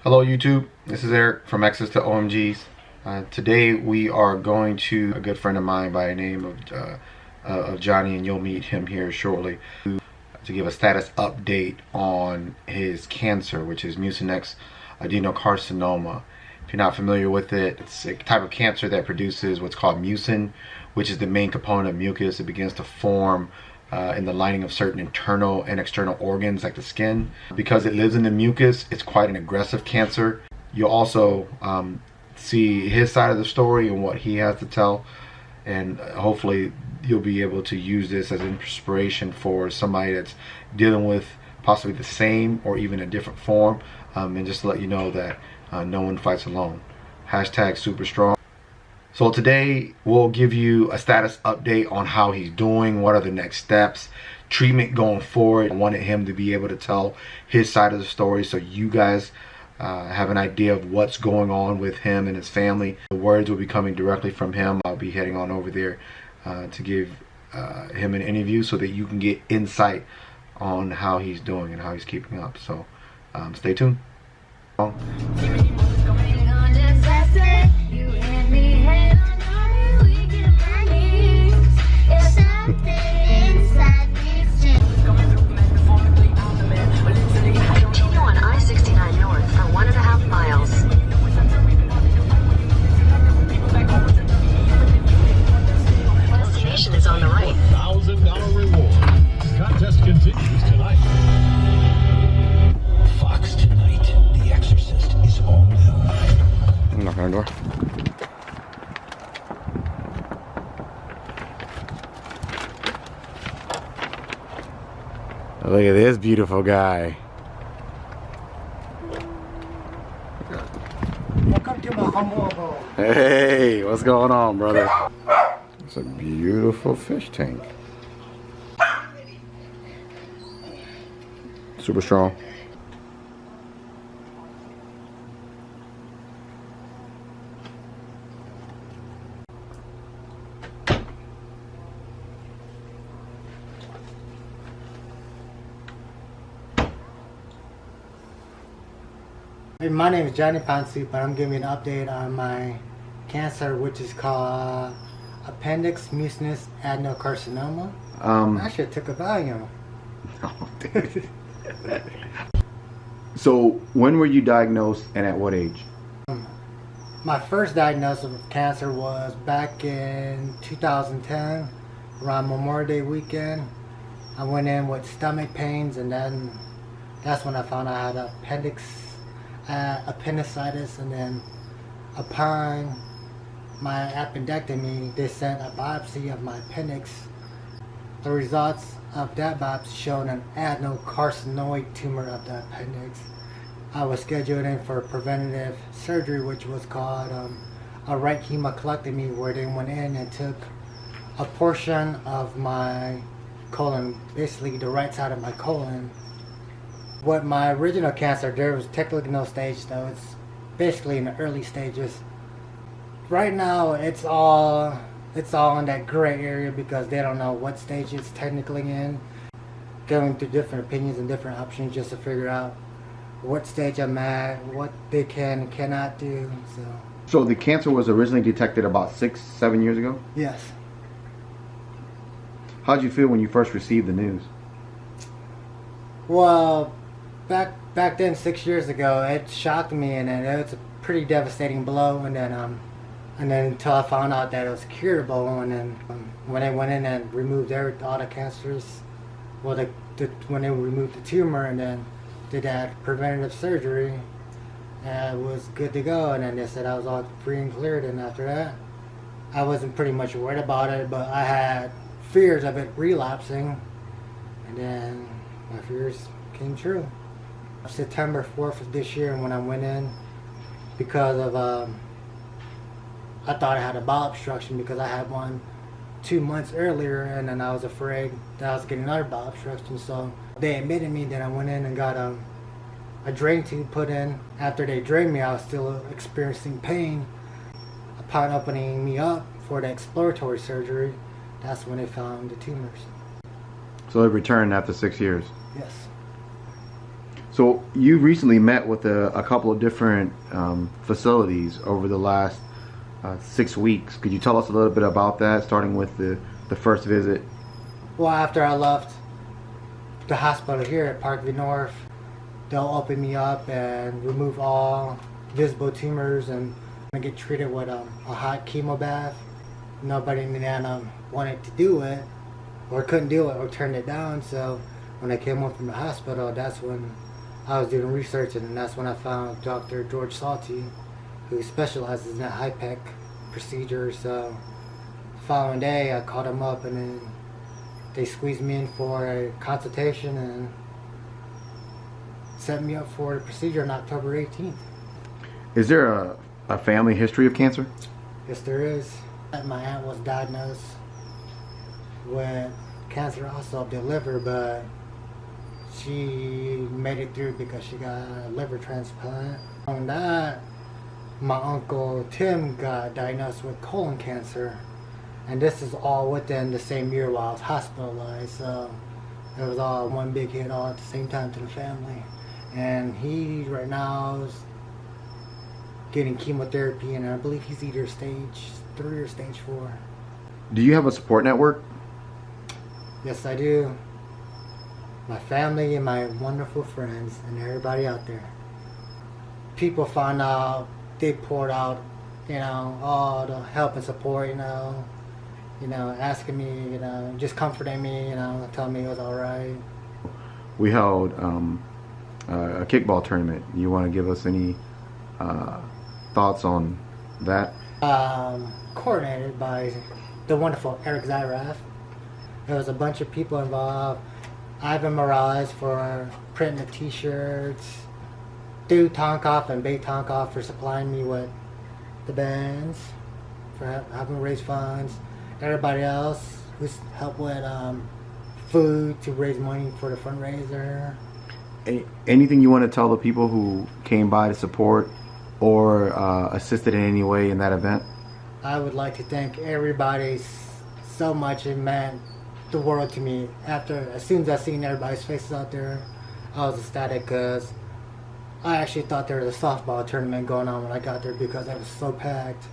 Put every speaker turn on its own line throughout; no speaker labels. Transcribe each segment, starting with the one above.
Hello YouTube, this is Eric from X's to OMGs. Today we are going to a good friend of mine by the name of Johnny, and you'll meet him here shortly, to give a status update on his cancer, which is Mucinex adenocarcinoma. If you're not familiar with it, it's a type of cancer that produces what's called mucin, which is the main component of mucus. It begins to form in the lining of certain internal and external organs like the skin. Because it lives in the mucus, it's quite an aggressive cancer. You'll also see his side of the story and what he has to tell, and hopefully you'll be able to use this as inspiration for somebody that's dealing with possibly the same or even a different form, and just to let you know that no one fights alone. #souphastrong. So today we'll give you a status update on how he's doing, what are the next steps, treatment going forward. I wanted him to be able to tell his side of the story so you guys have an idea of what's going on with him and his family. The words will be coming directly from him. I'll be heading on over there to give him an interview so that you can get insight on how he's doing and how he's keeping up. So stay tuned. Knock on the door. Look at this beautiful guy.
Welcome to my humble abode.
Hey, what's going on, brother? It's a beautiful fish tank. Super strong.
Hey, my name is Johnny Phomsoupha, and I'm giving you an update on my cancer, which is called Appendix mucinous adenocarcinoma. I should have took a Valium.
Oh, dude. So, when were you diagnosed and at what age?
My first diagnosis of cancer was back in 2010, around Memorial Day weekend. I went in with stomach pains, and then that's when I found out I had appendicitis, and then upon my appendectomy, they sent a biopsy of my appendix. The results of that biopsy showed an adenocarcinoid tumor of the appendix. I was scheduled in for preventative surgery, which was called a right hemicolectomy, where they went in and took a portion of my colon, basically the right side of my colon. What my original cancer, there was technically no stage, though. It's basically in the early stages. Right now, it's all in that gray area because they don't know what stage it's technically in. Going through different opinions and different options just to figure out what stage I'm at, what they can and cannot do.
So the cancer was originally detected about 6-7 years ago?
Yes.
How'd you feel when you first received the news?
Well, back then, 6 years ago, it shocked me, and then it was a pretty devastating blow. And then until I found out that it was curable, and then when they went in and removed all the cancers, well, when they removed the tumor and then did that preventative surgery, it was good to go. And then they said I was all free and cleared. And after that, I wasn't pretty much worried about it, but I had fears of it relapsing, and then my fears came true. September 4th of this year, when I went in, because of I thought I had a bowel obstruction because I had one 2 months earlier, and then I was afraid that I was getting another bowel obstruction. So they admitted me. Then I went in and got a drain tube put in. After they drained me, I was still experiencing pain. Upon opening me up for the exploratory surgery, that's when they found the tumors.
So it returned after 6 years?
Yes.
So you recently met with a couple of different facilities over the last 6 weeks. Could you tell us a little bit about that, starting with the first visit?
Well, after I left the hospital here at Parkview North, they'll open me up and remove all visible tumors, and I get treated with a hot chemo bath. Nobody in Indiana wanted to do it, or couldn't do it, or turned it down. So when I came home from the hospital, that's when I was doing research, and that's when I found Dr. George Salty, who specializes in that high-tech procedure. So the following day, I called him up, and then they squeezed me in for a consultation and set me up for the procedure on October 18th.
Is there a family history of cancer?
Yes, there is. My aunt was diagnosed with cancer also of the liver, but she made it through because she got a liver transplant. On that, my uncle Tim got diagnosed with colon cancer, and this is all within the same year while I was hospitalized. So it was all one big hit all at the same time to the family. And he right now is getting chemotherapy, and I believe he's either stage 3 or stage 4.
Do you have a support network?
Yes, I do. My family and my wonderful friends and everybody out there. People found out, they poured out, all the help and support, asking me, just comforting me, telling me it was all right.
We held a kickball tournament. You want to give us any thoughts on that?
Coordinated by the wonderful Eric Zyraf. There was a bunch of people involved. Ivan Morales for printing the t-shirts. Stu Tonkoff and Bay Tonkoff for supplying me with the bands, for helping raise funds. Everybody else who's helped with food to raise money for the fundraiser.
Anything you want to tell the people who came by to support or assisted in any way in that event?
I would like to thank everybody so much. It meant the world to me. As soon as I seen everybody's faces out there, I was ecstatic, because I actually thought there was a softball tournament going on when I got there, because it was so packed.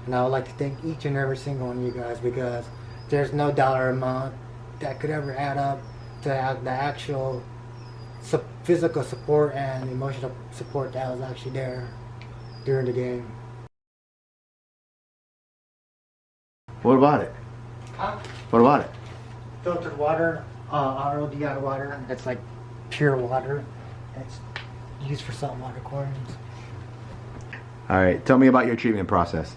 And I would like to thank each and every single one of you guys, because there's no dollar amount that could ever add up to the actual physical support and emotional support that was actually there during the game.
What about it?
Huh?
What about it?
Filtered water, RODI water. It's like pure water. It's used for saltwater aquariums.
All right, tell me about your treatment process.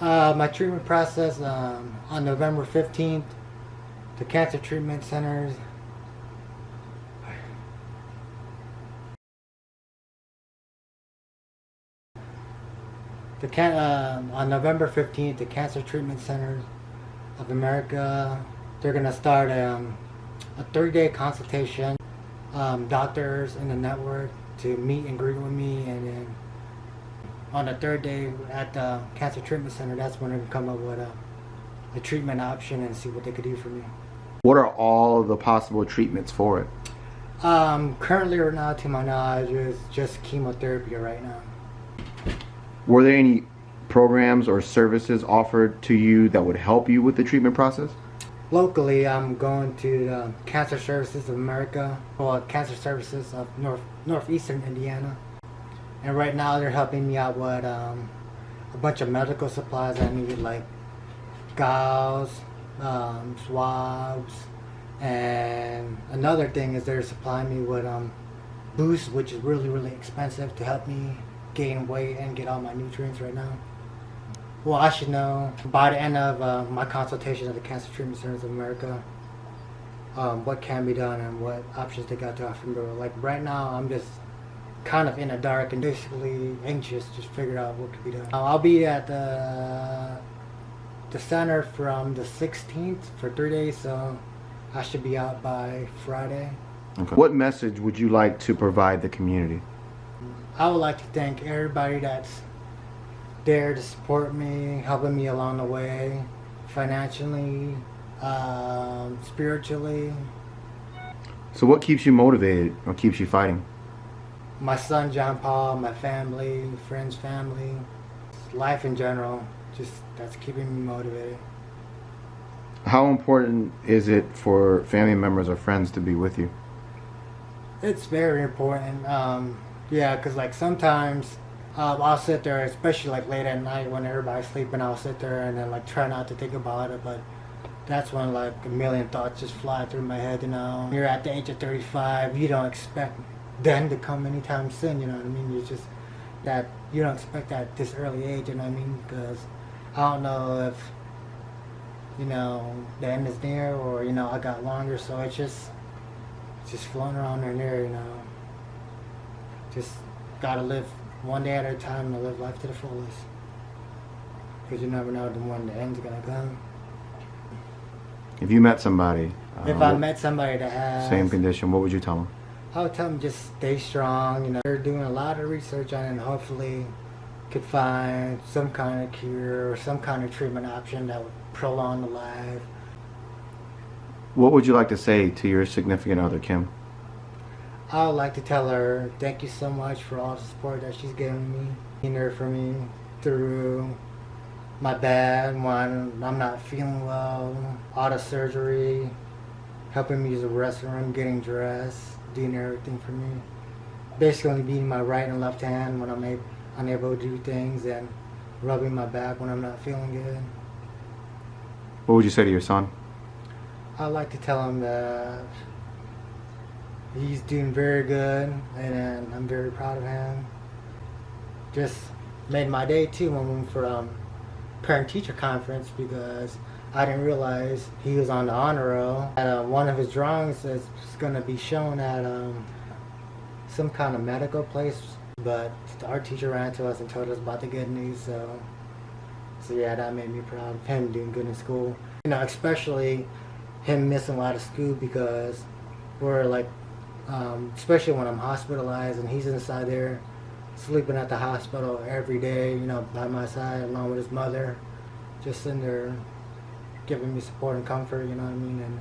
My treatment process, on November 15th, the cancer treatment centers. On November 15th, the Cancer Treatment Centers of America, they're going to start a 3-day consultation. Doctors in the network to meet and greet with me, and then on the 3rd day at the Cancer Treatment Center, that's when they're going to come up with a treatment option and see what they could do for me.
What are all the possible treatments for it?
Currently right now, to my knowledge, is just chemotherapy right now.
Were there any programs or services offered to you that would help you with the treatment process?
Locally, I'm going to the Cancer Services of America, or Cancer Services of Northeastern Indiana. And right now they're helping me out with a bunch of medical supplies I need, like gauze, swabs, and another thing is they're supplying me with Boost, which is really, really expensive, to help me gain weight and get all my nutrients right now. Well, I should know by the end of my consultation at the Cancer Treatment Centers of America what can be done and what options they got to offer me. Like right now, I'm just kind of in the dark and basically anxious to figure out what could be done. I'll be at the center from the 16th for 3 days, so I should be out by Friday.
Okay. What message would you like to provide the community?
I would like to thank everybody that's there to support me, helping me along the way, financially, spiritually.
So what keeps you motivated or keeps you fighting?
My son John Paul, my family, friends, family, life in general. Just that's keeping me motivated.
How important is it for family members or friends to be with you?
It's very important. Yeah, because like sometimes I'll sit there, especially like late at night when everybody's sleeping, I'll sit there and then like try not to think about it, but that's when like a million thoughts just fly through my head, you know. You're at the age of 35, you don't expect them to come anytime soon, you know what I mean? You just, that, you don't expect that at this early age, you know what I mean? Because I don't know if, you know, the end is near or, you know, I got longer, so it's just floating around there, you know. Just gotta live one day at a time and live life to the fullest. Because you never know when the end's gonna come.
If you met somebody,
If I met somebody that has
same condition, what would you tell them?
I would tell them just stay strong. You know, they're doing a lot of research on it and hopefully could find some kind of cure or some kind of treatment option that would prolong the life.
What would you like to say to your significant other, Kim?
I would like to tell her thank you so much for all the support that she's given me, being there for me through my bad when I'm not feeling well, all the surgery, helping me use the restroom, getting dressed, doing everything for me. Basically being my right and left hand when I'm unable to do things and rubbing my back when I'm not feeling good.
What would you say to your son?
I'd like to tell him that he's doing very good and I'm very proud of him. Just made my day too when we went for parent-teacher conference because I didn't realize he was on the honor roll. One of his drawings is going to be shown at some kind of medical place, but our teacher ran to us and told us about the good news, so yeah, that made me proud of him doing good in school. You know, especially him missing a lot of school because we're like, especially when I'm hospitalized and he's inside there sleeping at the hospital every day, you know, by my side along with his mother, just sitting there giving me support and comfort, you know what I mean, and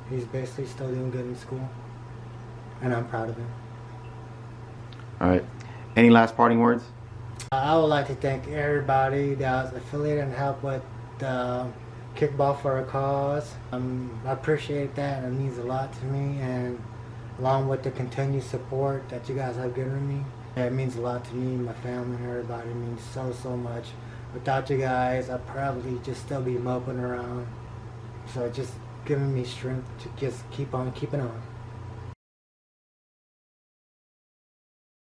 he's basically still doing good in school, and I'm proud of him.
All right. Any last parting words?
I would like to thank everybody that was affiliated and helped with the Kickball for a Cause. I appreciate that, and it means a lot to me, and along with the continued support that you guys have given me, it means a lot to me, my family, and everybody. It means so much. Without you guys, I'd probably just still be moping around. So it's just giving me strength to just keep on keeping on.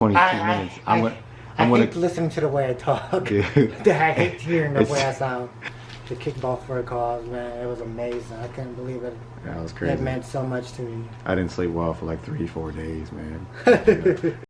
22 minutes.
I hate listening to the way I talk.
Yeah.
I hate hearing the way I sound. The Kickball for a Cause, man, it was amazing. I couldn't believe it.
Yeah, it was crazy.
It meant so much to me.
I didn't sleep well for like 3-4 days, man.